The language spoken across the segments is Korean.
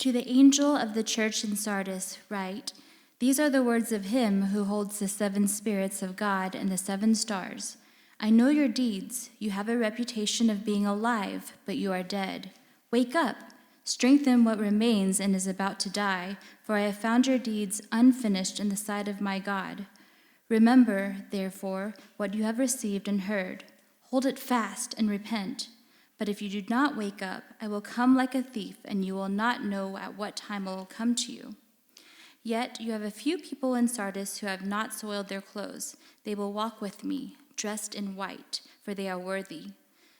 To the angel of the church in Sardis write, "These are the words of him who holds the 7 spirits of God and the 7 stars. I know your deeds. You have a reputation of being alive, but you are dead. Wake up, strengthen what remains and is about to die, for I have found your deeds unfinished in the sight of my God. Remember, therefore, what you have received and heard. Hold it fast and repent. But if you do not wake up, I will come like a thief, and you will not know at what time I will come to you. Yet you have a few people in Sardis who have not soiled their clothes. They will walk with me, dressed in white, for they are worthy.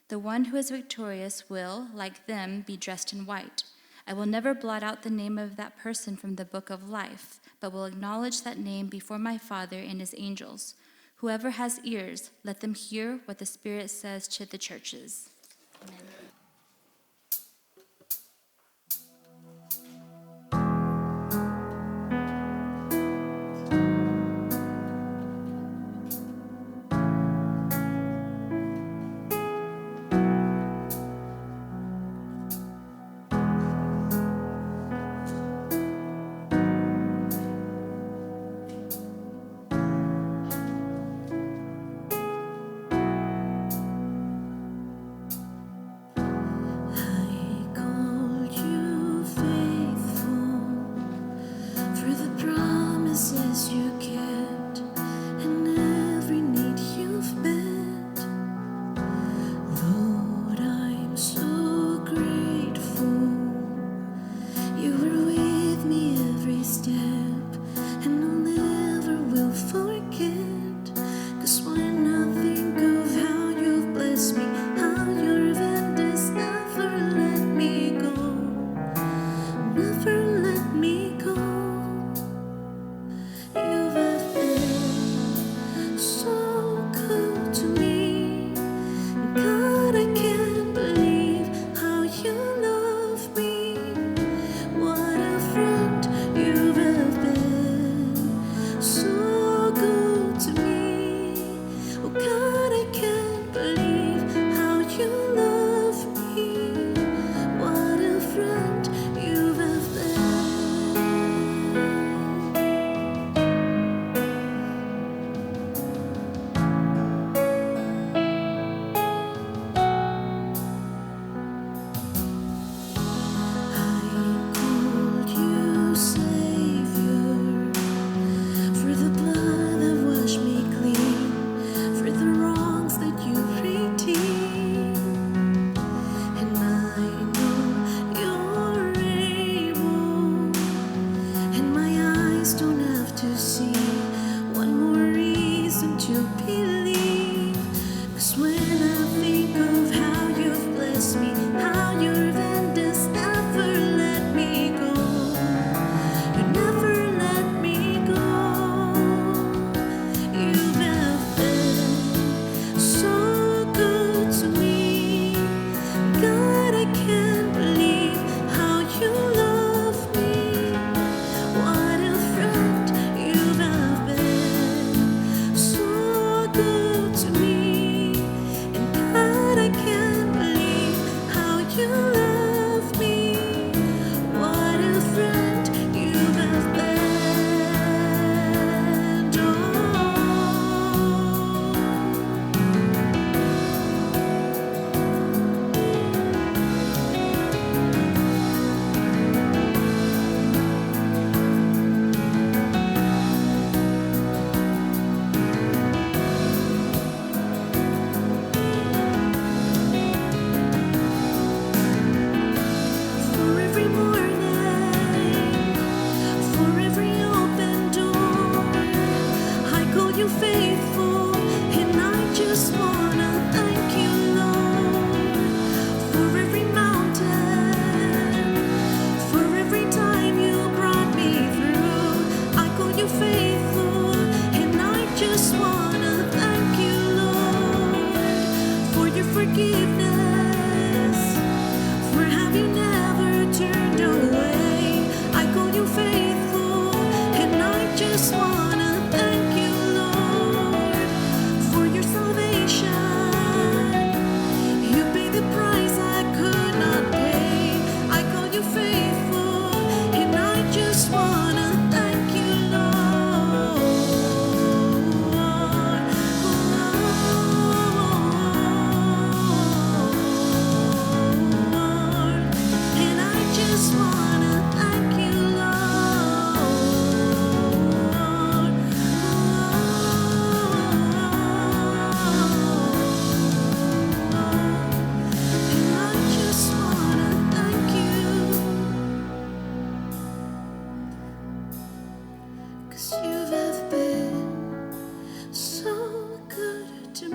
The one who is victorious will, like them, be dressed in white. I will never blot out the name of that person from the book of life, but will acknowledge that name before my Father and his angels. Whoever has ears, let them hear what the Spirit says to the churches." Amen.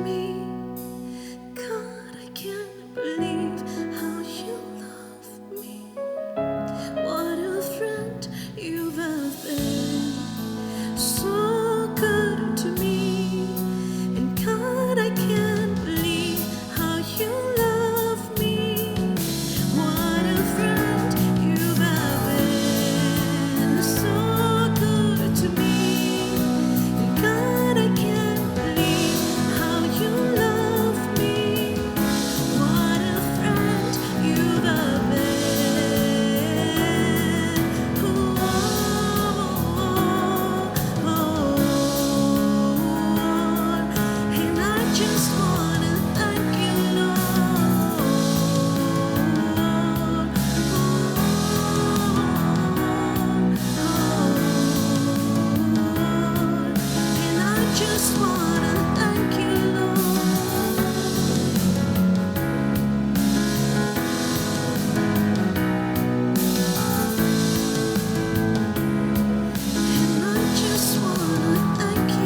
me. God, I can't believe how you love me. What a friend you've been, so good to me. And God, I can't believe how you love me. What a friend you've been, so good to me. And God, I can't believe how you love me. What a friend you've been. And I just wanna thank you, Lord. And I just wanna thank you, Lord. And I just wanna thank you.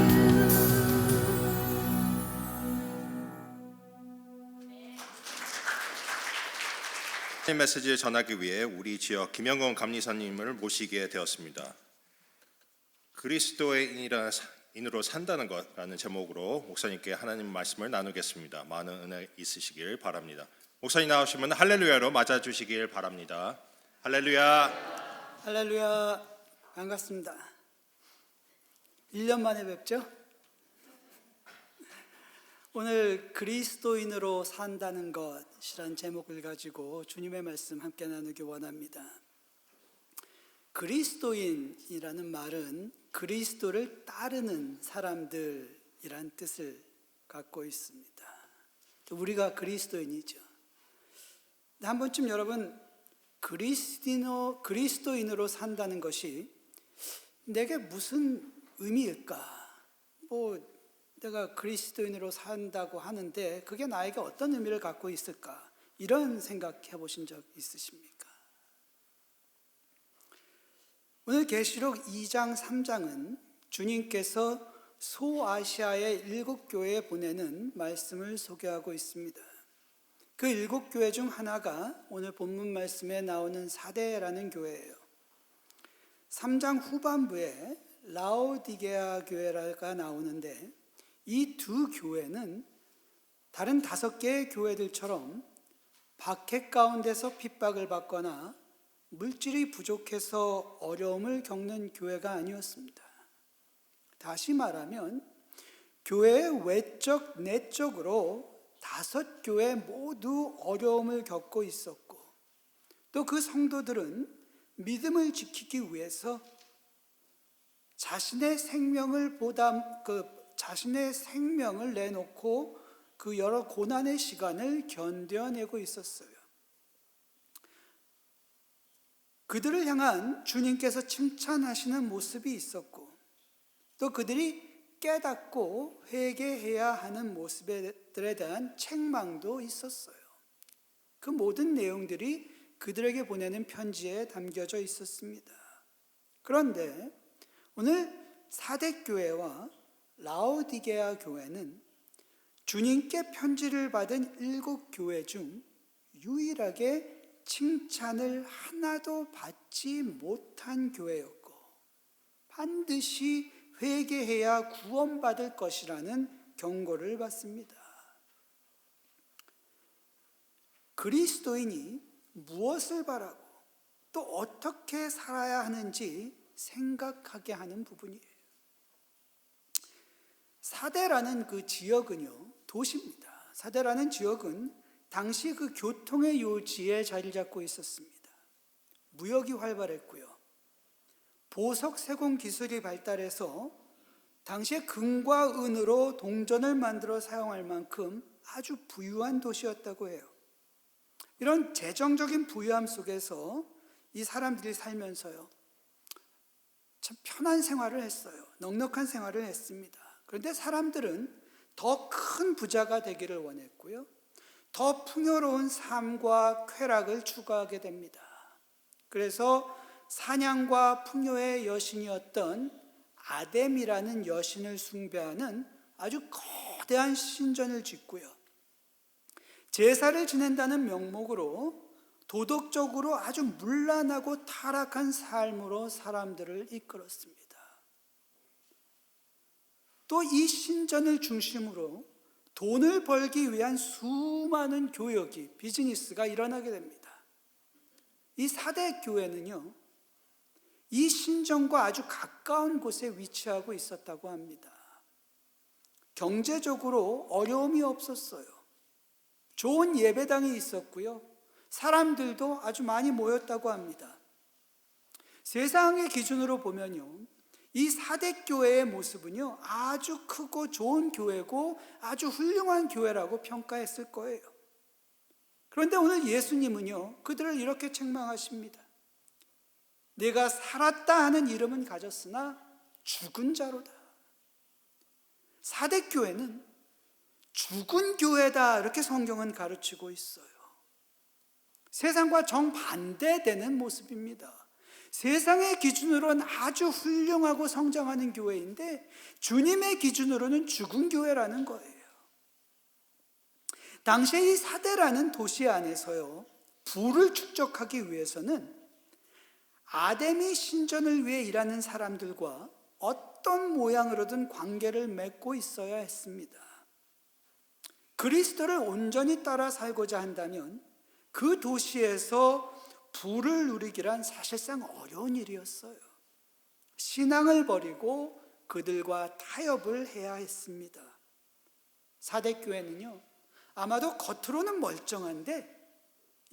이 메시지를 전하기 위해 우리 지역 김영건 감리사님을 모시게 되었습니다. 그리스도인으로 산다는 것라는 제목으로 목사님께 하나님 말씀을 나누겠습니다. 많은 은혜 있으시길 바랍니다. 목사님 나오시면 할렐루야로 맞아주시길 바랍니다. 할렐루야. 할렐루야, 반갑습니다. 1년 만에 뵙죠? 오늘 그리스도인으로 산다는 것이란 제목을 가지고 주님의 말씀 함께 나누기 원합니다. 그리스도인이라는 말은 그리스도를 따르는 사람들이란 뜻을 갖고 있습니다. 우리가 그리스도인이죠. 한 번쯤 여러분, 그리스도인으로 산다는 것이 내게 무슨 의미일까? 내가 그리스도인으로 산다고 하는데 그게 나에게 어떤 의미를 갖고 있을까? 이런 생각해 보신 적 있으십니까? 오늘 계시록 2장 3장은 주님께서 소아시아의 7교회에 보내는 말씀을 소개하고 있습니다. 그 7교회 중 하나가 오늘 본문 말씀에 나오는 사데라는 교회예요. 3장 후반부에 라오디게아 교회가 나오는데 이 두 교회는 다른 5개의 교회들처럼 박해 가운데서 핍박을 받거나 물질이 부족해서 어려움을 겪는 교회가 아니었습니다. 다시 말하면 교회의 외적, 내적으로 5교회 모두 어려움을 겪고 있었고 또 그 성도들은 믿음을 지키기 위해서 자신의 생명을 내놓고 그 여러 고난의 시간을 견뎌내고 있었어요. 그들을 향한 주님께서 칭찬하시는 모습이 있었고 또 그들이 깨닫고 회개해야 하는 모습들에 대한 책망도 있었어요. 그 모든 내용들이 그들에게 보내는 편지에 담겨져 있었습니다. 그런데 오늘 사대교회와 라오디게아 교회는 주님께 편지를 받은 7교회 중 유일하게 칭찬을 하나도 받지 못한 교회였고 반드시 회개해야 구원받을 것이라는 경고를 받습니다. 그리스도인이 무엇을 바라고 또 어떻게 살아야 하는지 생각하게 하는 부분이에요. 사데라는 그 지역은요, 도시입니다. 사데라는 지역은 당시 그 교통의 요지에 자리 잡고 있었습니다. 무역이 활발했고요. 보석 세공 기술이 발달해서 당시에 금과 은으로 동전을 만들어 사용할 만큼 아주 부유한 도시였다고 해요. 이런 재정적인 부유함 속에서 이 사람들이 살면서요, 참 편한 생활을 했어요. 넉넉한 생활을 했습니다. 그런데 사람들은 더 큰 부자가 되기를 원했고요, 더 풍요로운 삶과 쾌락을 추구하게 됩니다. 그래서 사냥과 풍요의 여신이었던 아뎀이라는 여신을 숭배하는 아주 거대한 신전을 짓고요. 제사를 지낸다는 명목으로 도덕적으로 아주 문란하고 타락한 삶으로 사람들을 이끌었습니다. 또 이 신전을 중심으로 돈을 벌기 위한 수많은 교역이, 비즈니스가 일어나게 됩니다. 이 사대 교회는요, 이 신전과 아주 가까운 곳에 위치하고 있었다고 합니다. 경제적으로 어려움이 없었어요. 좋은 예배당이 있었고요. 사람들도 아주 많이 모였다고 합니다. 세상의 기준으로 보면요, 이 사대교회의 모습은요, 아주 크고 좋은 교회고 아주 훌륭한 교회라고 평가했을 거예요. 그런데 오늘 예수님은요, 그들을 이렇게 책망하십니다. 내가 살았다 하는 이름은 가졌으나 죽은 자로다. 사대교회는 죽은 교회다, 이렇게 성경은 가르치고 있어요. 세상과 정반대되는 모습입니다. 세상의 기준으로는 아주 훌륭하고 성장하는 교회인데 주님의 기준으로는 죽은 교회라는 거예요. 당시에 이 사대라는 도시 안에서요, 부를 축적하기 위해서는 아데미 신전을 위해 일하는 사람들과 어떤 모양으로든 관계를 맺고 있어야 했습니다. 그리스도를 온전히 따라 살고자 한다면 그 도시에서 부를 누리기란 사실상 어려운 일이었어요. 신앙을 버리고 그들과 타협을 해야 했습니다. 사대교회는요, 아마도 겉으로는 멀쩡한데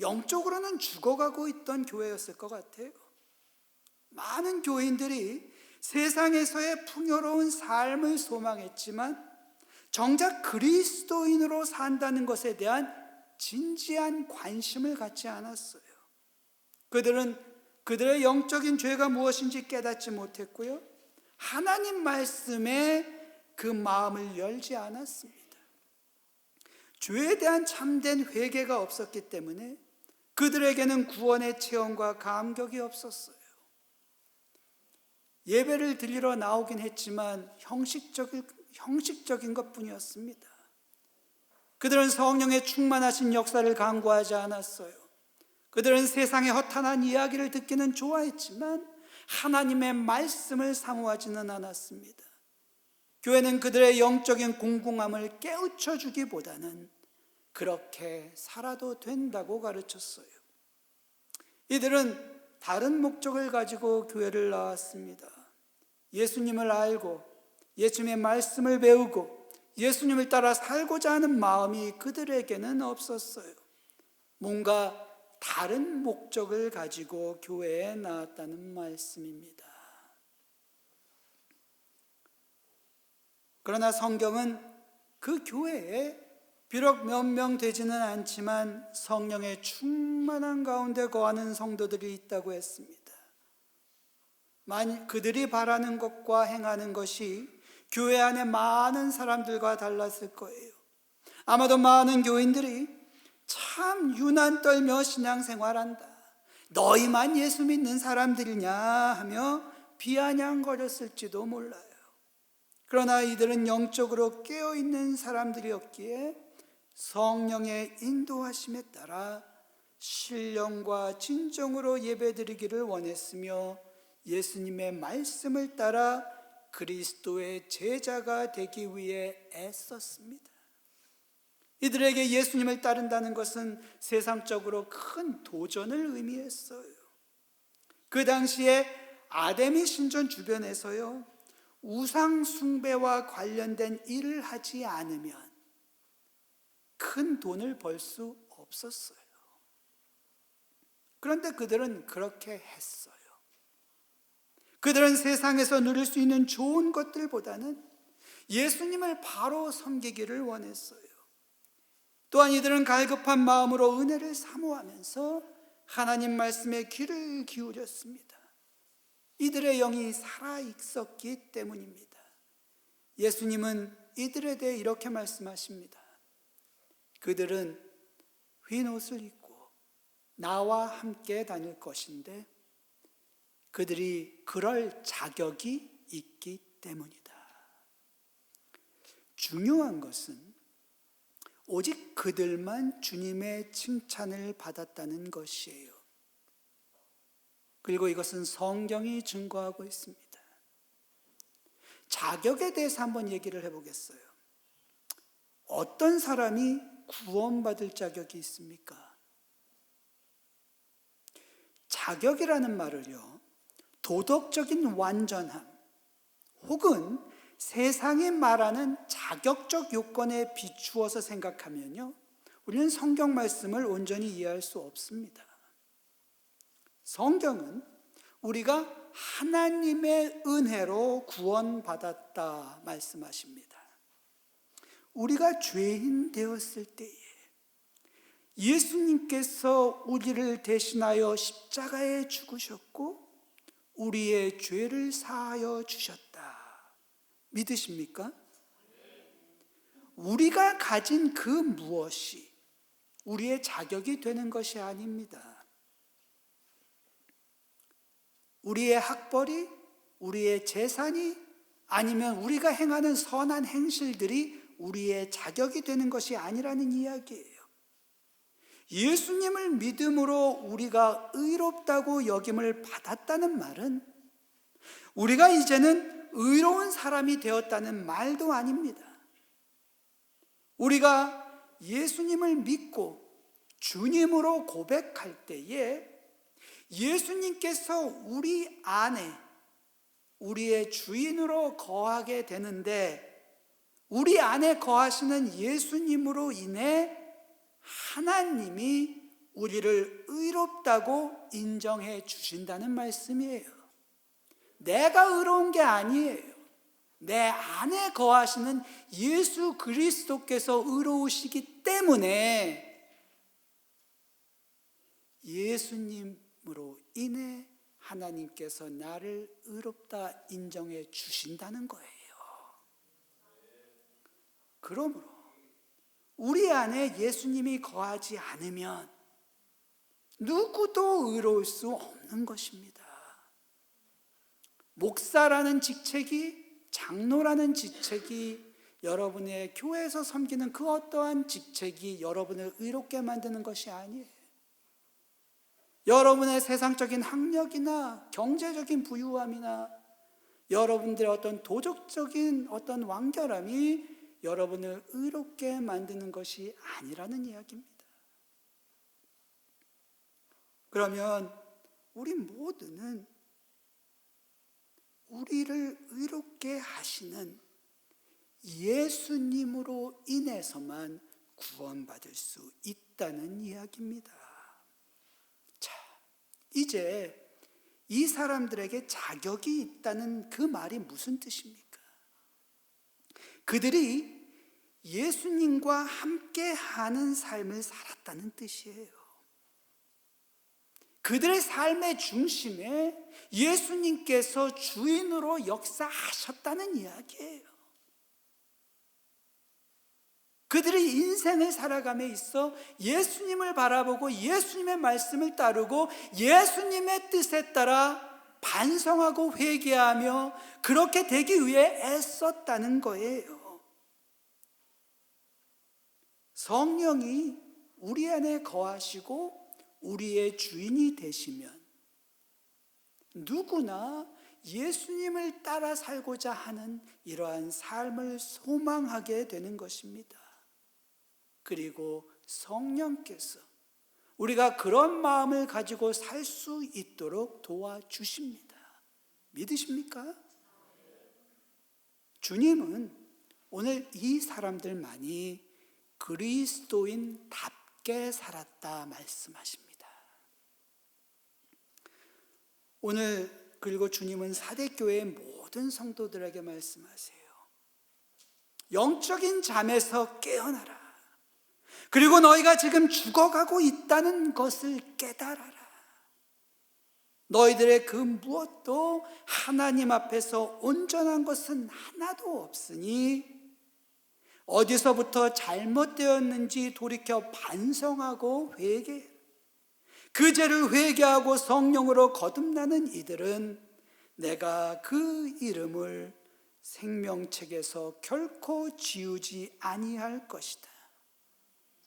영적으로는 죽어가고 있던 교회였을 것 같아요. 많은 교인들이 세상에서의 풍요로운 삶을 소망했지만 정작 그리스도인으로 산다는 것에 대한 진지한 관심을 갖지 않았어요. 그들은 그들의 영적인 죄가 무엇인지 깨닫지 못했고요, 하나님 말씀에 그 마음을 열지 않았습니다. 죄에 대한 참된 회개가 없었기 때문에 그들에게는 구원의 체험과 감격이 없었어요. 예배를 드리러 나오긴 했지만 형식적인 것뿐이었습니다. 그들은 성령의 충만하신 역사를 간구하지 않았어요. 그들은 세상의 허탄한 이야기를 듣기는 좋아했지만 하나님의 말씀을 사모하지는 않았습니다. 교회는 그들의 영적인 공공함을 깨우쳐 주기보다는 그렇게 살아도 된다고 가르쳤어요. 이들은 다른 목적을 가지고 교회를 나왔습니다. 예수님을 알고 예수님의 말씀을 배우고 예수님을 따라 살고자 하는 마음이 그들에게는 없었어요. 뭔가 다른 목적을 가지고 교회에 나왔다는 말씀입니다. 그러나 성경은 그 교회에 비록 몇 명 되지는 않지만 성령의 충만한 가운데 거하는 성도들이 있다고 했습니다. 만일 그들이 바라는 것과 행하는 것이 교회 안에 많은 사람들과 달랐을 거예요. 아마도 많은 교인들이 참 유난 떨며 신앙생활한다, 너희만 예수 믿는 사람들이냐 하며 비아냥거렸을지도 몰라요. 그러나 이들은 영적으로 깨어있는 사람들이었기에 성령의 인도하심에 따라 신령과 진정으로 예배드리기를 원했으며 예수님의 말씀을 따라 그리스도의 제자가 되기 위해 애썼습니다. 이들에게 예수님을 따른다는 것은 세상적으로 큰 도전을 의미했어요. 그 당시에 아데미 신전 주변에서요, 우상 숭배와 관련된 일을 하지 않으면 큰 돈을 벌 수 없었어요. 그런데 그들은 그렇게 했어요. 그들은 세상에서 누릴 수 있는 좋은 것들보다는 예수님을 바로 섬기기를 원했어요. 또한 이들은 갈급한 마음으로 은혜를 사모하면서 하나님 말씀에 귀를 기울였습니다. 이들의 영이 살아 있었기 때문입니다. 예수님은 이들에 대해 이렇게 말씀하십니다. 그들은 흰 옷을 입고 나와 함께 다닐 것인데 그들이 그럴 자격이 있기 때문이다. 중요한 것은 오직 그들만 주님의 칭찬을 받았다는 것이에요. 그리고 이것은 성경이 증거하고 있습니다. 자격에 대해서 한번 얘기를 해보겠어요. 어떤 사람이 구원받을 자격이 있습니까? 자격이라는 말을요, 도덕적인 완전함 혹은 세상이 말하는 자격적 요건에 비추어서 생각하면요, 우리는 성경 말씀을 온전히 이해할 수 없습니다. 성경은 우리가 하나님의 은혜로 구원받았다 말씀하십니다. 우리가 죄인 되었을 때에 예수님께서 우리를 대신하여 십자가에 죽으셨고 우리의 죄를 사하여 주셨다. 믿으십니까? 우리가 가진 그 무엇이 우리의 자격이 되는 것이 아닙니다. 우리의 학벌이, 우리의 재산이, 아니면 우리가 행하는 선한 행실들이 우리의 자격이 되는 것이 아니라는 이야기예요. 예수님을 믿음으로 우리가 의롭다고 여김을 받았다는 말은 우리가 이제는 의로운 사람이 되었다는 말도 아닙니다. 우리가 예수님을 믿고 주님으로 고백할 때에 예수님께서 우리 안에 우리의 주인으로 거하게 되는데, 우리 안에 거하시는 예수님으로 인해 하나님이 우리를 의롭다고 인정해 주신다는 말씀이에요. 내가 의로운 게 아니에요. 내 안에 거하시는 예수 그리스도께서 의로우시기 때문에 예수님으로 인해 하나님께서 나를 의롭다 인정해 주신다는 거예요. 그러므로 우리 안에 예수님이 거하지 않으면 누구도 의로울 수 없는 것입니다. 목사라는 직책이, 장로라는 직책이, 여러분의 교회에서 섬기는 그 어떠한 직책이 여러분을 의롭게 만드는 것이 아니에요. 여러분의 세상적인 학력이나 경제적인 부유함이나 여러분들의 어떤 도덕적인 어떤 완결함이 여러분을 의롭게 만드는 것이 아니라는 이야기입니다. 그러면 우리 모두는 우리를 의롭게 하시는 예수님으로 인해서만 구원받을 수 있다는 이야기입니다. 자, 이제 이 사람들에게 자격이 있다는 그 말이 무슨 뜻입니까? 그들이 예수님과 함께하는 삶을 살았다는 뜻이에요. 그들의 삶의 중심에 예수님께서 주인으로 역사하셨다는 이야기예요. 그들의 인생을 살아감에 있어 예수님을 바라보고 예수님의 말씀을 따르고 예수님의 뜻에 따라 반성하고 회개하며 그렇게 되기 위해 애썼다는 거예요. 성령이 우리 안에 거하시고 우리의 주인이 되시면 누구나 예수님을 따라 살고자 하는 이러한 삶을 소망하게 되는 것입니다. 그리고 성령께서 우리가 그런 마음을 가지고 살 수 있도록 도와주십니다. 믿으십니까? 주님은 오늘 이 사람들만이 그리스도인답게 살았다 말씀하십니다. 오늘 그리고 주님은 사대교회의 모든 성도들에게 말씀하세요. 영적인 잠에서 깨어나라. 그리고 너희가 지금 죽어가고 있다는 것을 깨달아라. 너희들의 그 무엇도 하나님 앞에서 온전한 것은 하나도 없으니 어디서부터 잘못되었는지 돌이켜 반성하고 회개, 그 죄를 회개하고 성령으로 거듭나는 이들은 내가 그 이름을 생명책에서 결코 지우지 아니할 것이다.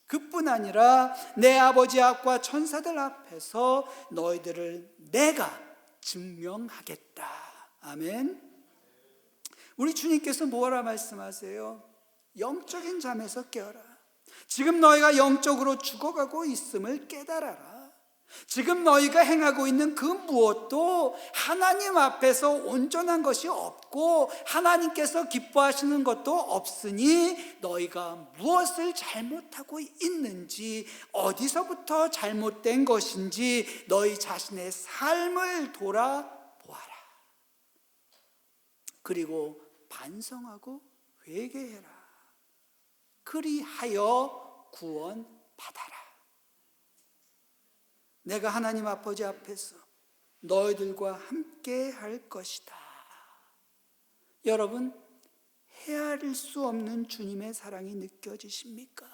그뿐 아니라 내 아버지 앞과 천사들 앞에서 너희들을 내가 증명하겠다. 아멘. 우리 주님께서 뭐라 말씀하세요? 영적인 잠에서 깨어라. 지금 너희가 영적으로 죽어가고 있음을 깨달아라. 지금 너희가 행하고 있는 그 무엇도 하나님 앞에서 온전한 것이 없고 하나님께서 기뻐하시는 것도 없으니 너희가 무엇을 잘못하고 있는지, 어디서부터 잘못된 것인지 너희 자신의 삶을 돌아보아라. 그리고 반성하고 회개해라. 그리하여 구원받아라. 내가 하나님 아버지 앞에서 너희들과 함께 할 것이다. 여러분, 헤아릴 수 없는 주님의 사랑이 느껴지십니까?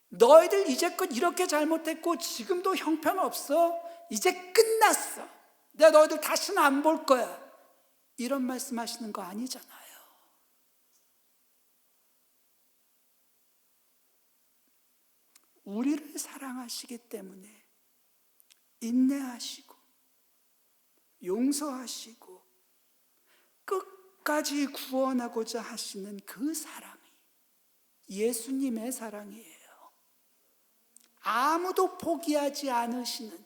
너희들 이제껏 이렇게 잘못했고 지금도 형편없어. 이제 끝났어. 내가 너희들 다시는 안 볼 거야. 이런 말씀하시는 거 아니잖아요. 우리를 사랑하시기 때문에 인내하시고 용서하시고 끝까지 구원하고자 하시는 그 사랑이 예수님의 사랑이에요. 아무도 포기하지 않으시는,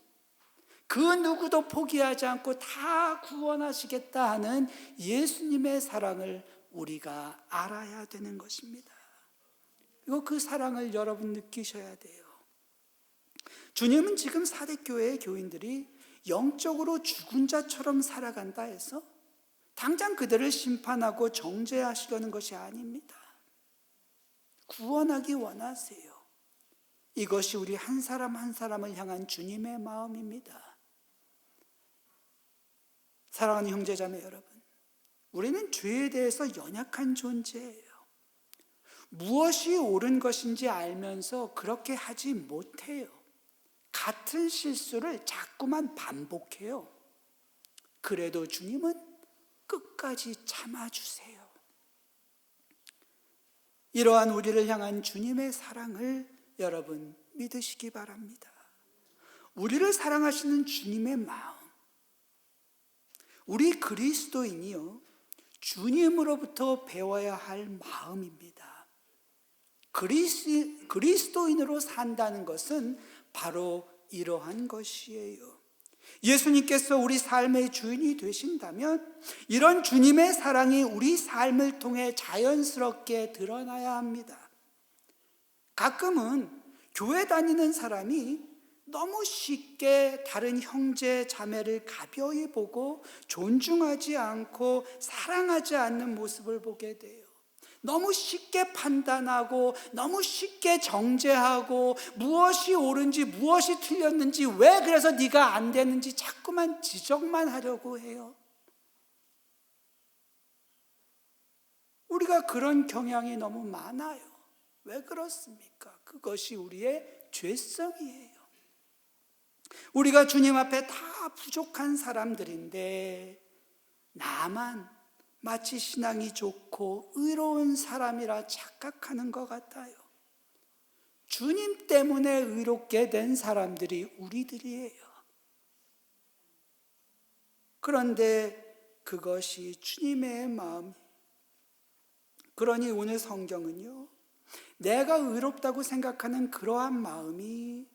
그 누구도 포기하지 않고 다 구원하시겠다 하는 예수님의 사랑을 우리가 알아야 되는 것입니다. 그리고 그 사랑을 여러분 느끼셔야 돼요. 주님은 지금 사대교회의 교인들이 영적으로 죽은 자처럼 살아간다 해서 당장 그들을 심판하고 정죄하시려는 것이 아닙니다. 구원하기 원하세요. 이것이 우리 한 사람 한 사람을 향한 주님의 마음입니다. 사랑하는 형제자매 여러분, 우리는 죄에 대해서 연약한 존재예요. 무엇이 옳은 것인지 알면서 그렇게 하지 못해요. 같은 실수를 자꾸만 반복해요. 그래도 주님은 끝까지 참아주세요. 이러한 우리를 향한 주님의 사랑을 여러분 믿으시기 바랍니다. 우리를 사랑하시는 주님의 마음, 우리 그리스도인이요 주님으로부터 배워야 할 마음입니다. 그리스도인으로 산다는 것은 바로 이러한 것이에요. 예수님께서 우리 삶의 주인이 되신다면 이런 주님의 사랑이 우리 삶을 통해 자연스럽게 드러나야 합니다. 가끔은 교회 다니는 사람이 너무 쉽게 다른 형제 자매를 가벼이 보고 존중하지 않고 사랑하지 않는 모습을 보게 돼요. 너무 쉽게 판단하고 너무 쉽게 정죄하고 무엇이 옳은지 무엇이 틀렸는지, 왜 그래서 네가 안 되는지 자꾸만 지적만 하려고 해요. 우리가 그런 경향이 너무 많아요. 왜 그렇습니까? 그것이 우리의 죄성이에요. 우리가 주님 앞에 다 부족한 사람들인데 나만 마치 신앙이 좋고 의로운 사람이라 착각하는 것 같아요. 주님 때문에 의롭게 된 사람들이 우리들이에요. 그런데 그것이 주님의 마음. 그러니 오늘 성경은요, 내가 의롭다고 생각하는 그러한 마음이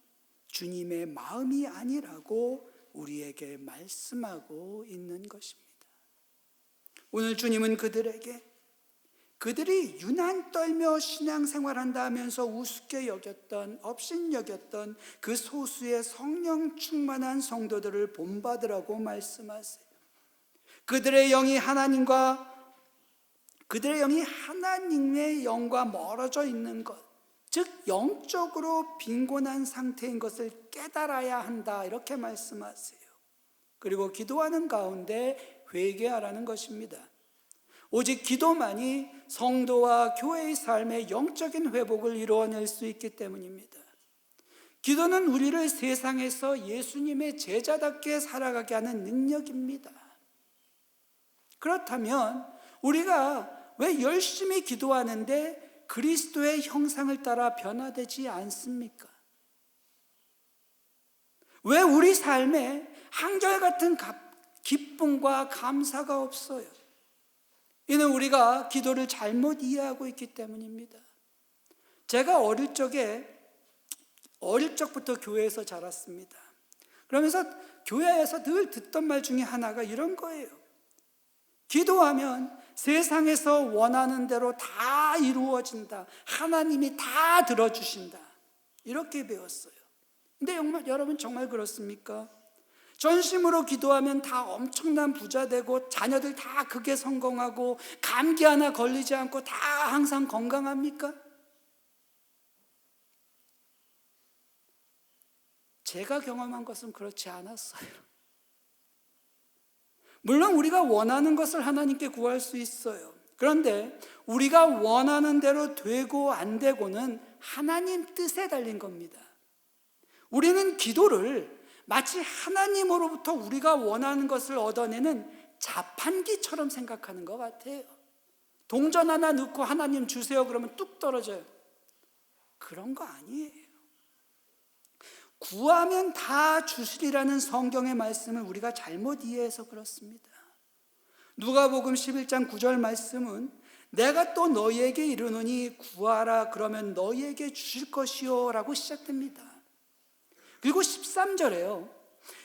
주님의 마음이 아니라고 우리에게 말씀하고 있는 것입니다. 오늘 주님은 그들이 유난 떨며 신앙생활한다 하면서 우습게 여겼던, 업신여겼던 그 소수의 성령 충만한 성도들을 본받으라고 말씀하세요. 그들의 영이 하나님의 영과 멀어져 있는 것, 즉 영적으로 빈곤한 상태인 것을 깨달아야 한다, 이렇게 말씀하세요. 그리고 기도하는 가운데 회개하라는 것입니다. 오직 기도만이 성도와 교회의 삶의 영적인 회복을 이루어낼 수 있기 때문입니다. 기도는 우리를 세상에서 예수님의 제자답게 살아가게 하는 능력입니다. 그렇다면 우리가 왜 열심히 기도하는데 그리스도의 형상을 따라 변화되지 않습니까? 왜 우리 삶에 한결같은 기쁨과 감사가 없어요? 이는 우리가 기도를 잘못 이해하고 있기 때문입니다. 제가 어릴 적부터 교회에서 자랐습니다. 그러면서 교회에서 늘 듣던 말 중에 하나가 이런 거예요. 기도하면 세상에서 원하는 대로 다 이루어진다. 하나님이 다 들어주신다. 이렇게 배웠어요. 근데 여러분 정말 그렇습니까? 전심으로 기도하면 다 엄청난 부자 되고 자녀들 다 크게 성공하고 감기 하나 걸리지 않고 다 항상 건강합니까? 제가 경험한 것은 그렇지 않았어요. 물론 우리가 원하는 것을 하나님께 구할 수 있어요. 그런데 우리가 원하는 대로 되고 안 되고는 하나님 뜻에 달린 겁니다. 우리는 기도를 마치 하나님으로부터 우리가 원하는 것을 얻어내는 자판기처럼 생각하는 것 같아요. 동전 하나 넣고 하나님 주세요 그러면 뚝 떨어져요. 그런 거 아니에요. 구하면 다 주시리라는 성경의 말씀을 우리가 잘못 이해해서 그렇습니다. 누가복음 11장 9절 말씀은 내가 또 너희에게 이르노니 구하라 그러면 너희에게 주실 것이요 라고 시작됩니다. 그리고 13절에요.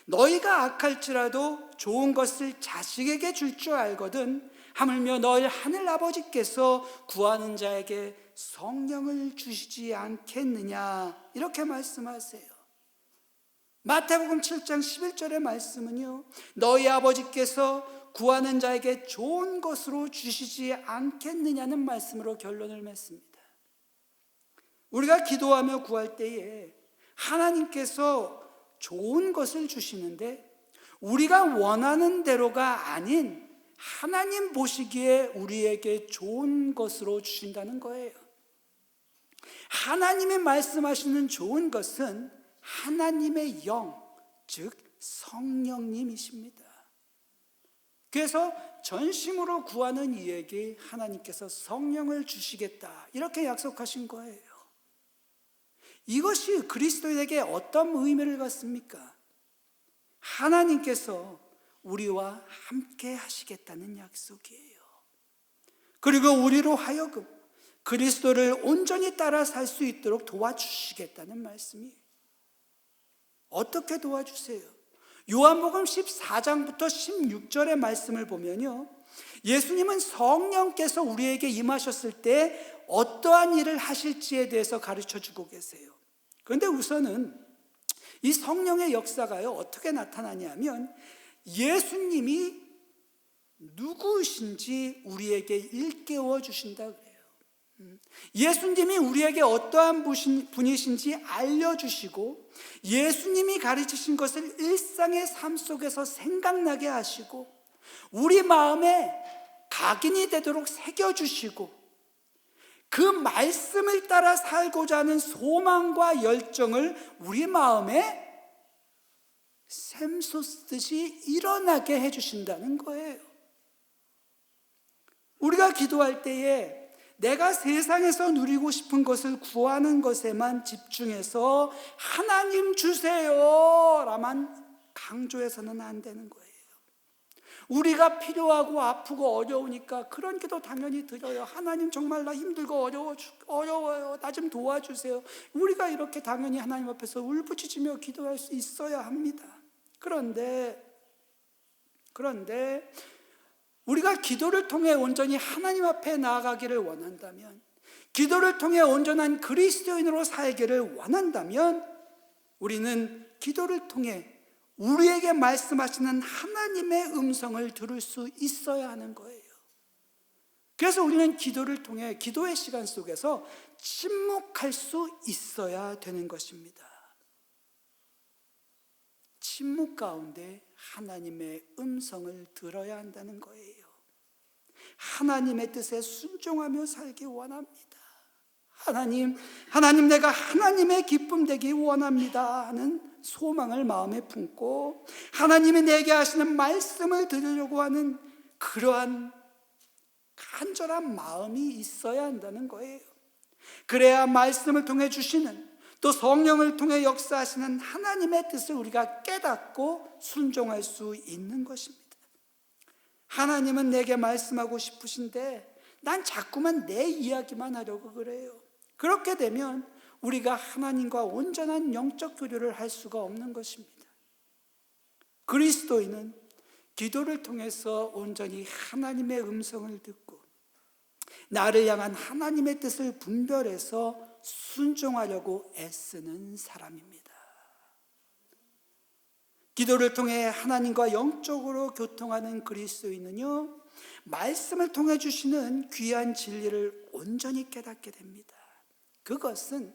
너희가 악할지라도 좋은 것을 자식에게 줄 줄 알거든 하물며 너희 하늘 아버지께서 구하는 자에게 성령을 주시지 않겠느냐 이렇게 말씀하세요. 마태복음 7장 11절의 말씀은요. 너희 아버지께서 구하는 자에게 좋은 것으로 주시지 않겠느냐는 말씀으로 결론을 맺습니다. 우리가 기도하며 구할 때에 하나님께서 좋은 것을 주시는데 우리가 원하는 대로가 아닌 하나님 보시기에 우리에게 좋은 것으로 주신다는 거예요. 하나님이 말씀하시는 좋은 것은 하나님의 영, 즉 성령님이십니다. 그래서 전심으로 구하는 이에게 하나님께서 성령을 주시겠다 이렇게 약속하신 거예요. 이것이 그리스도인에게 어떤 의미를 갖습니까? 하나님께서 우리와 함께 하시겠다는 약속이에요. 그리고 우리로 하여금 그리스도를 온전히 따라 살 수 있도록 도와주시겠다는 말씀이에요. 어떻게 도와주세요? 요한복음 14장부터 16절의 말씀을 보면요. 예수님은 성령께서 우리에게 임하셨을 때 어떠한 일을 하실지에 대해서 가르쳐 주고 계세요. 그런데 우선은 이 성령의 역사가요 어떻게 나타나냐면 예수님이 누구신지 우리에게 일깨워 주신다 그래요. 예수님이 우리에게 어떠한 분이신지 알려주시고 예수님이 가르치신 것을 일상의 삶 속에서 생각나게 하시고 우리 마음에 각인이 되도록 새겨주시고 그 말씀을 따라 살고자 하는 소망과 열정을 우리 마음에 샘솟듯이 일어나게 해주신다는 거예요. 우리가 기도할 때에 내가 세상에서 누리고 싶은 것을 구하는 것에만 집중해서 하나님 주세요 라만 강조해서는 안 되는 거예요. 우리가 필요하고 아프고 어려우니까 그런 기도 당연히 드려요. 하나님 정말 나 힘들고 어려워요. 나 좀 도와주세요. 우리가 이렇게 당연히 하나님 앞에서 울부짖으며 기도할 수 있어야 합니다. 그런데 우리가 기도를 통해 온전히 하나님 앞에 나아가기를 원한다면, 기도를 통해 온전한 그리스도인으로 살기를 원한다면 우리는 기도를 통해 우리에게 말씀하시는 하나님의 음성을 들을 수 있어야 하는 거예요. 그래서 우리는 기도를 통해 기도의 시간 속에서 침묵할 수 있어야 되는 것입니다. 침묵 가운데 하나님의 음성을 들어야 한다는 거예요. 하나님의 뜻에 순종하며 살기 원합니다. 하나님 내가 하나님의 기쁨 되기 원합니다 하는 소망을 마음에 품고 하나님이 내게 하시는 말씀을 들으려고 하는 그러한 간절한 마음이 있어야 한다는 거예요. 그래야 말씀을 통해 주시는, 또 성령을 통해 역사하시는 하나님의 뜻을 우리가 깨닫고 순종할 수 있는 것입니다. 하나님은 내게 말씀하고 싶으신데 난 자꾸만 내 이야기만 하려고 그래요. 그렇게 되면 우리가 하나님과 온전한 영적 교류를 할 수가 없는 것입니다. 그리스도인은 기도를 통해서 온전히 하나님의 음성을 듣고 나를 향한 하나님의 뜻을 분별해서 순종하려고 애쓰는 사람입니다. 기도를 통해 하나님과 영적으로 교통하는 그리스도인은요, 말씀을 통해 주시는 귀한 진리를 온전히 깨닫게 됩니다. 그것은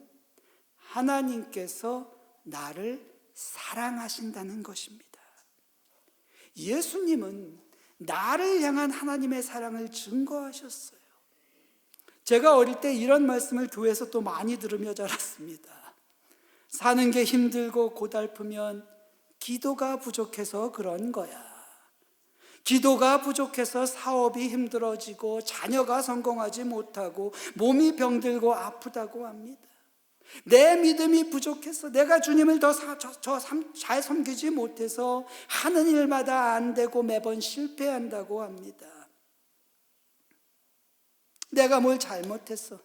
하나님께서 나를 사랑하신다는 것입니다. 예수님은 나를 향한 하나님의 사랑을 증거하셨어요. 제가 어릴 때 이런 말씀을 교회에서 또 많이 들으며 자랐습니다. 사는 게 힘들고 고달프면 기도가 부족해서 그런 거야. 기도가 부족해서 사업이 힘들어지고 자녀가 성공하지 못하고 몸이 병들고 아프다고 합니다. 내 믿음이 부족해서 내가 주님을 더 잘 섬기지 못해서 하는 일마다 안 되고 매번 실패한다고 합니다. 내가 뭘 잘못했어,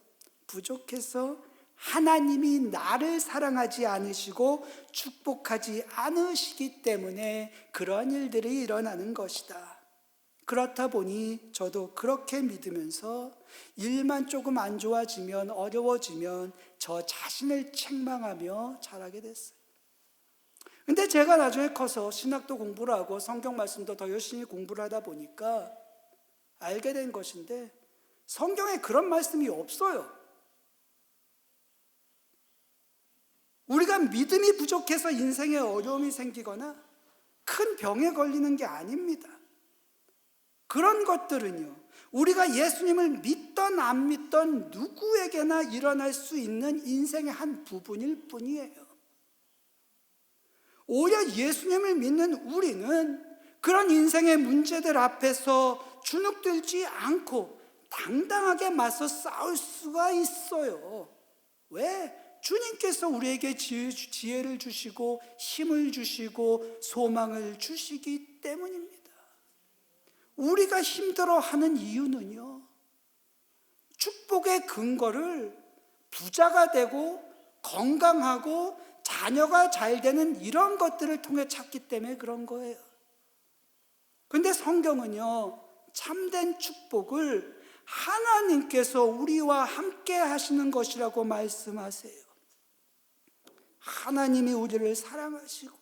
부족해서 하나님이 나를 사랑하지 않으시고 축복하지 않으시기 때문에 그런 일들이 일어나는 것이다. 그렇다 보니 저도 그렇게 믿으면서 일만 조금 안 좋아지면, 어려워지면 저 자신을 책망하며 자라게 됐어요. 근데 제가 나중에 커서 신학도 공부를 하고 성경 말씀도 더 열심히 공부를 하다 보니까 알게 된 것인데, 성경에 그런 말씀이 없어요. 우리가 믿음이 부족해서 인생에 어려움이 생기거나 큰 병에 걸리는 게 아닙니다. 그런 것들은요, 우리가 예수님을 믿던 안 믿던 누구에게나 일어날 수 있는 인생의 한 부분일 뿐이에요. 오히려 예수님을 믿는 우리는 그런 인생의 문제들 앞에서 주눅들지 않고 당당하게 맞서 싸울 수가 있어요. 왜? 주님께서 우리에게 지혜를 주시고 힘을 주시고 소망을 주시기 때문입니다. 우리가 힘들어하는 이유는요, 축복의 근거를 부자가 되고 건강하고 자녀가 잘 되는 이런 것들을 통해 찾기 때문에 그런 거예요. 근데 성경은요, 참된 축복을 하나님께서 우리와 함께 하시는 것이라고 말씀하세요. 하나님이 우리를 사랑하시고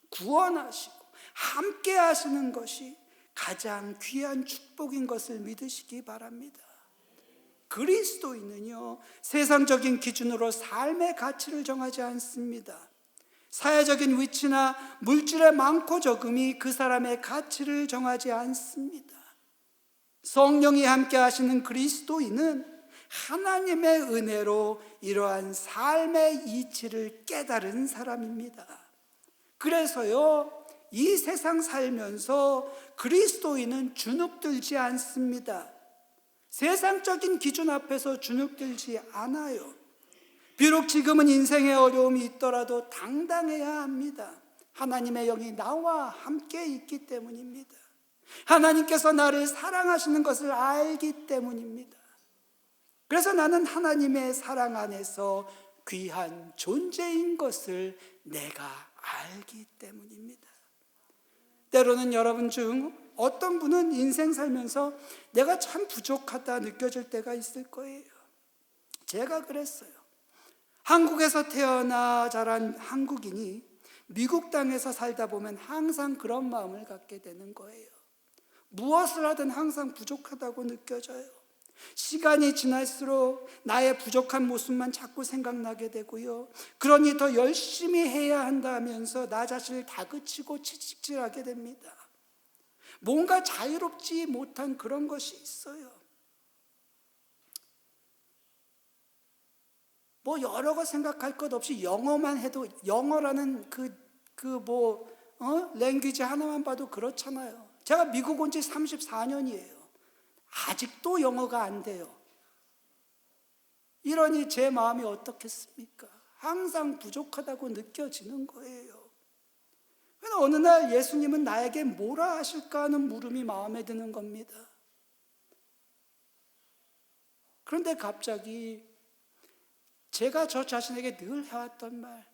구원하시고 함께 하시는 것이 가장 귀한 축복인 것을 믿으시기 바랍니다. 그리스도인은요, 세상적인 기준으로 삶의 가치를 정하지 않습니다. 사회적인 위치나 물질의 많고 적음이 그 사람의 가치를 정하지 않습니다. 성령이 함께 하시는 그리스도인은 하나님의 은혜로 이러한 삶의 이치를 깨달은 사람입니다. 그래서요, 이 세상 살면서 그리스도인은 주눅들지 않습니다. 세상적인 기준 앞에서 주눅들지 않아요. 비록 지금은 인생의 어려움이 있더라도 당당해야 합니다. 하나님의 영이 나와 함께 있기 때문입니다. 하나님께서 나를 사랑하시는 것을 알기 때문입니다. 그래서 나는 하나님의 사랑 안에서 귀한 존재인 것을 내가 알기 때문입니다. 때로는 여러분 중 어떤 분은 인생 살면서 내가 참 부족하다 느껴질 때가 있을 거예요. 제가 그랬어요. 한국에서 태어나 자란 한국인이 미국 땅에서 살다 보면 항상 그런 마음을 갖게 되는 거예요. 무엇을 하든 항상 부족하다고 느껴져요. 시간이 지날수록 나의 부족한 모습만 자꾸 생각나게 되고요. 그러니 더 열심히 해야 한다 하면서 나 자신을 다그치고 채찍질하게 됩니다. 뭔가 자유롭지 못한 그런 것이 있어요. 뭐 여러 거 생각할 것 없이 영어만 해도 영어라는 랭귀지 하나만 봐도 그렇잖아요. 제가 미국 온 지 34년이에요. 아직도 영어가 안 돼요. 이러니 제 마음이 어떻겠습니까? 항상 부족하다고 느껴지는 거예요. 그래서 어느 날 예수님은 나에게 뭐라 하실까 하는 물음이 마음에 드는 겁니다. 그런데 갑자기 제가 저 자신에게 늘 해왔던 말,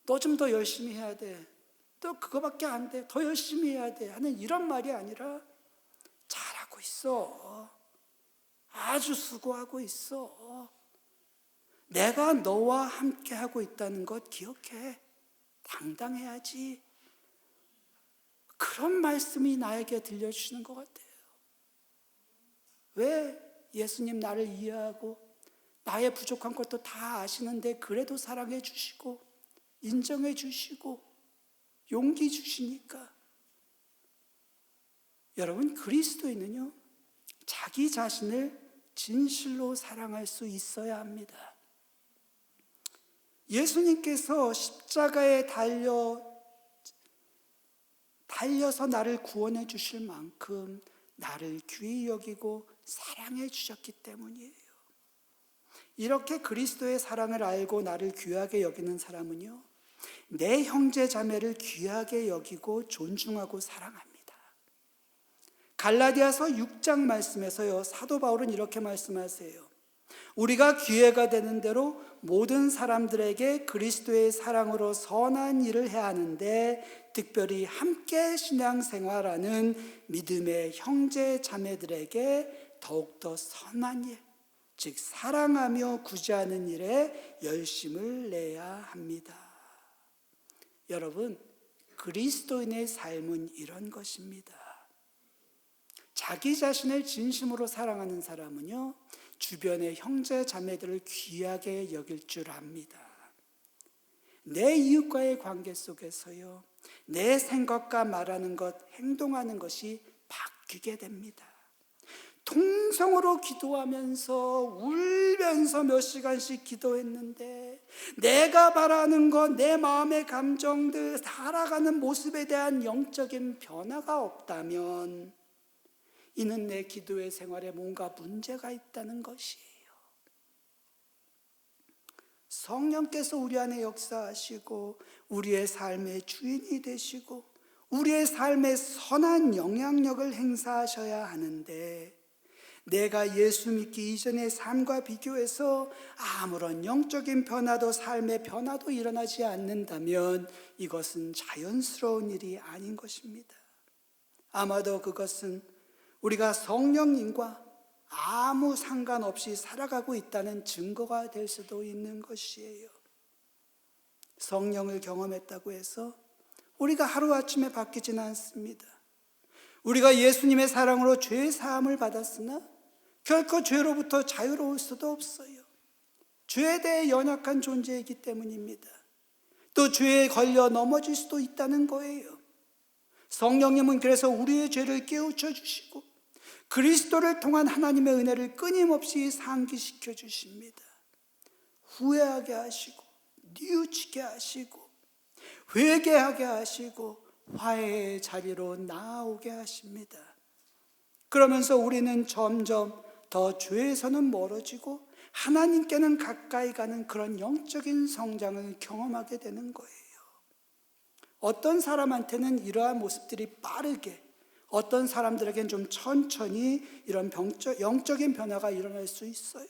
너 좀 더 열심히 해야 돼. 또 그거밖에 안 돼. 더 열심히 해야 돼. 하는 이런 말이 아니라 잘하고 있어. 아주 수고하고 있어. 내가 너와 함께 하고 있다는 것 기억해. 당당해야지. 그런 말씀이 나에게 들려주시는 것 같아요. 왜 예수님 나를 이해하고 나의 부족한 것도 다 아시는데 그래도 사랑해 주시고 인정해 주시고 용기 주시니까. 여러분, 그리스도인은요, 자기 자신을 진실로 사랑할 수 있어야 합니다. 예수님께서 십자가에 달려서 나를 구원해 주실 만큼 나를 귀히 여기고 사랑해 주셨기 때문이에요. 이렇게 그리스도의 사랑을 알고 나를 귀하게 여기는 사람은요, 내 형제 자매를 귀하게 여기고 존중하고 사랑합니다. 갈라디아서 6장 말씀에서요, 사도 바울은 이렇게 말씀하세요. 우리가 기회가 되는 대로 모든 사람들에게 그리스도의 사랑으로 선한 일을 해야 하는데, 특별히 함께 신앙생활하는 믿음의 형제 자매들에게 더욱더 선한 일, 즉 사랑하며 구제하는 일에 열심을 내야 합니다. 여러분, 그리스도인의 삶은 이런 것입니다. 자기 자신을 진심으로 사랑하는 사람은요, 주변의 형제 자매들을 귀하게 여길 줄 압니다. 내 이웃과의 관계 속에서요, 내 생각과 말하는 것, 행동하는 것이 바뀌게 됩니다. 통성으로 기도하면서 울면서 몇 시간씩 기도했는데 내가 바라는 것, 내 마음의 감정들, 살아가는 모습에 대한 영적인 변화가 없다면 이는 내 기도의 생활에 뭔가 문제가 있다는 것이에요. 성령께서 우리 안에 역사하시고 우리의 삶의 주인이 되시고 우리의 삶에 선한 영향력을 행사하셔야 하는데, 내가 예수 믿기 이전의 삶과 비교해서 아무런 영적인 변화도 삶의 변화도 일어나지 않는다면 이것은 자연스러운 일이 아닌 것입니다. 아마도 그것은 우리가 성령님과 아무 상관없이 살아가고 있다는 증거가 될 수도 있는 것이에요. 성령을 경험했다고 해서 우리가 하루아침에 바뀌지는 않습니다. 우리가 예수님의 사랑으로 죄의 사함을 받았으나 결코 죄로부터 자유로울 수도 없어요. 죄에 대해 연약한 존재이기 때문입니다. 또 죄에 걸려 넘어질 수도 있다는 거예요. 성령님은 그래서 우리의 죄를 깨우쳐 주시고 그리스도를 통한 하나님의 은혜를 끊임없이 상기시켜 주십니다. 후회하게 하시고 뉘우치게 하시고 회개하게 하시고 화해의 자리로 나아오게 하십니다. 그러면서 우리는 점점 더 죄에서는 멀어지고 하나님께는 가까이 가는 그런 영적인 성장을 경험하게 되는 거예요. 어떤 사람한테는 이러한 모습들이 빠르게, 어떤 사람들에게는 좀 천천히 이런 영적인 변화가 일어날 수 있어요.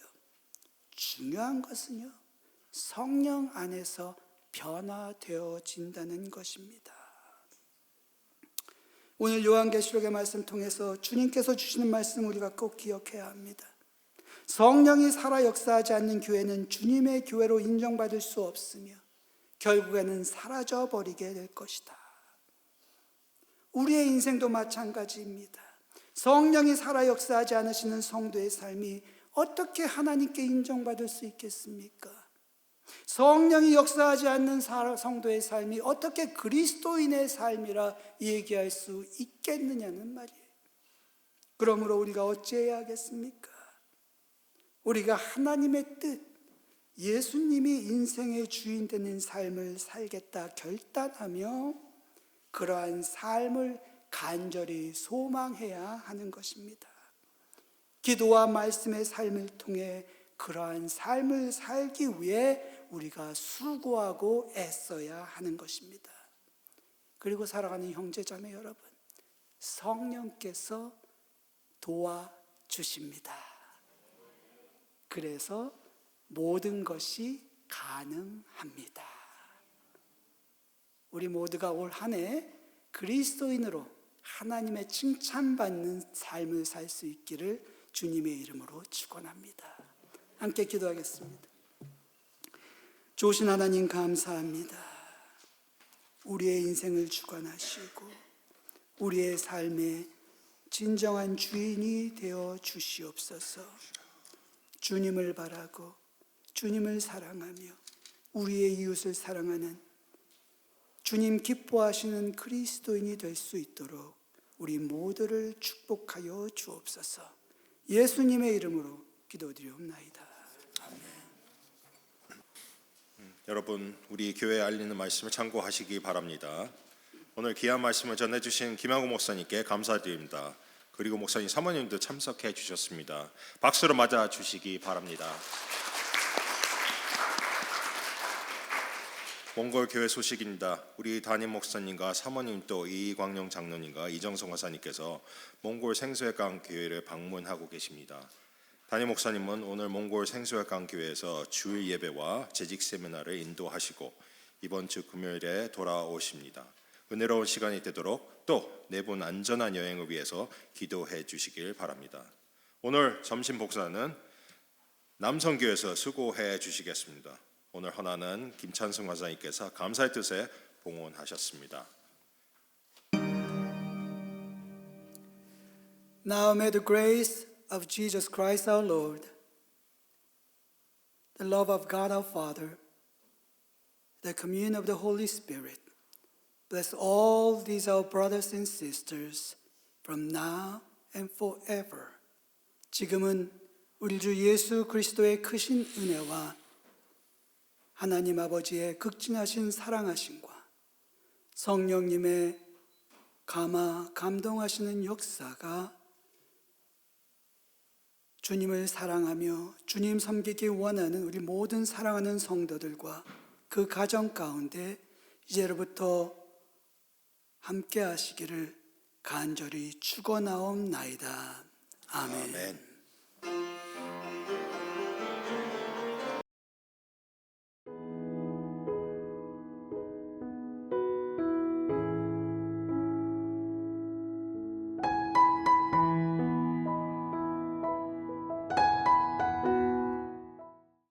중요한 것은요, 성령 안에서 변화되어진다는 것입니다. 오늘 요한계시록의 말씀 통해서 주님께서 주시는 말씀 우리가 꼭 기억해야 합니다. 성령이 살아 역사하지 않는 교회는 주님의 교회로 인정받을 수 없으며 결국에는 사라져버리게 될 것이다. 우리의 인생도 마찬가지입니다. 성령이 살아 역사하지 않으시는 성도의 삶이 어떻게 하나님께 인정받을 수 있겠습니까? 성령이 역사하지 않는 성도의 삶이 어떻게 그리스도인의 삶이라 얘기할 수 있겠느냐는 말이에요. 그러므로 우리가 어찌해야 하겠습니까? 우리가 하나님의 뜻, 예수님이 인생의 주인 되는 삶을 살겠다 결단하며 그러한 삶을 간절히 소망해야 하는 것입니다. 기도와 말씀의 삶을 통해 그러한 삶을 살기 위해 우리가 수고하고 애써야 하는 것입니다. 그리고 사랑하는 형제자매 여러분, 성령께서 도와주십니다. 그래서 모든 것이 가능합니다. 우리 모두가 올 한 해 그리스도인으로 하나님의 칭찬받는 삶을 살 수 있기를 주님의 이름으로 축원합니다. 함께 기도하겠습니다. 좋으신 하나님 감사합니다. 우리의 인생을 주관하시고 우리의 삶의 진정한 주인이 되어 주시옵소서. 주님을 바라고 주님을 사랑하며 우리의 이웃을 사랑하는 주님 기뻐하시는 그리스도인이 될 수 있도록 우리 모두를 축복하여 주옵소서. 예수님의 이름으로 기도드리옵나이다. 여러분, 우리 교회에 알리는 말씀을 참고하시기 바랍니다. 오늘 귀한 말씀을 전해주신 김하고 목사님께 감사드립니다. 그리고 목사님 사모님도 참석해 주셨습니다. 박수로 맞아 주시기 바랍니다. 몽골 교회 소식입니다. 우리 담임 목사님과 사모님 또 이광영 장로님과 이정성 권사님께서 몽골 생수회강 교회를 방문하고 계십니다. 담임 목사님은 오늘 몽골 생수회강 교회에서 주일 예배와 재직 세미나를 인도하시고 이번 주 금요일에 돌아오십니다. 은혜로운 시간이 되도록 또 네 분 안전한 여행을 위해서 기도해 주시길 바랍니다. 오늘 점심 복사는 남성교회에서 수고해 주시겠습니다. 오늘 헌화는 김찬승 권사님께서 감사의 뜻에 봉헌하셨습니다. Now may the grace of Jesus Christ our Lord, the love of God our Father, the communion of the Holy Spirit, bless all these our brothers and sisters from now and forever. 지금은 우리 주 예수 그리스도의 크신 은혜와 하나님 아버지의 극진하신 사랑하심과 성령님의 감동하시는 역사가 주님을 사랑하며 주님 섬기기 원하는 우리 모든 사랑하는 성도들과 그 가정 가운데 이제로부터 함께 하시기를 간절히 축원하옵나이다. 아멘.